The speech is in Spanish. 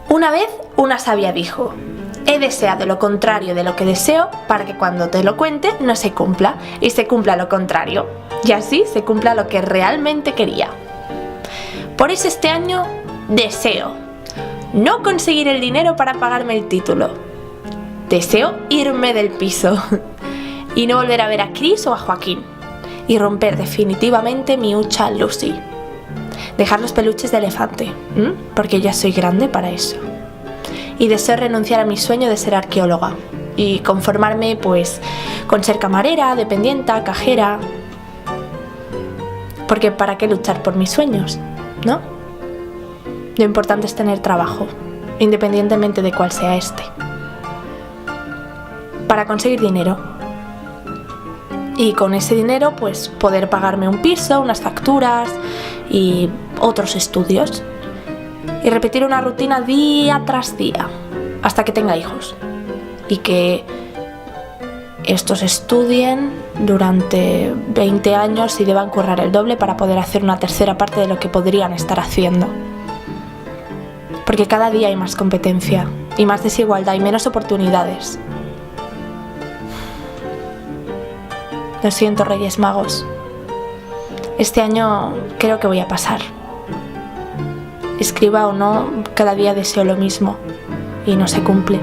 Una vez una sabia dijo: he deseado lo contrario de lo que deseo para que cuando te lo cuente no se cumpla y se cumpla lo contrario, y así se cumpla lo que realmente quería. Por eso este año deseo no conseguir el dinero para pagarme el título. Deseo irme del piso y no volver a ver a Chris o a Joaquín y romper definitivamente mi hucha Lucy. Dejar los peluches de elefante, porque ya soy grande para eso. Y deseo renunciar a mi sueño de ser arqueóloga y conformarme pues con ser camarera, dependienta, cajera. Porque ¿para qué luchar por mis sueños? ¿No? Lo importante es tener trabajo, independientemente de cuál sea este. Para conseguir dinero. Y con ese dinero pues poder pagarme un piso, unas facturas y otros estudios. Y repetir una rutina día tras día, hasta que tenga hijos. Y que estos estudien durante 20 años y deban currar el doble para poder hacer una tercera parte de lo que podrían estar haciendo. Porque cada día hay más competencia, y más desigualdad, y menos oportunidades. Lo siento, Reyes Magos. Este año creo que voy a pasar. Escriba o no, cada día deseo lo mismo y no se cumple.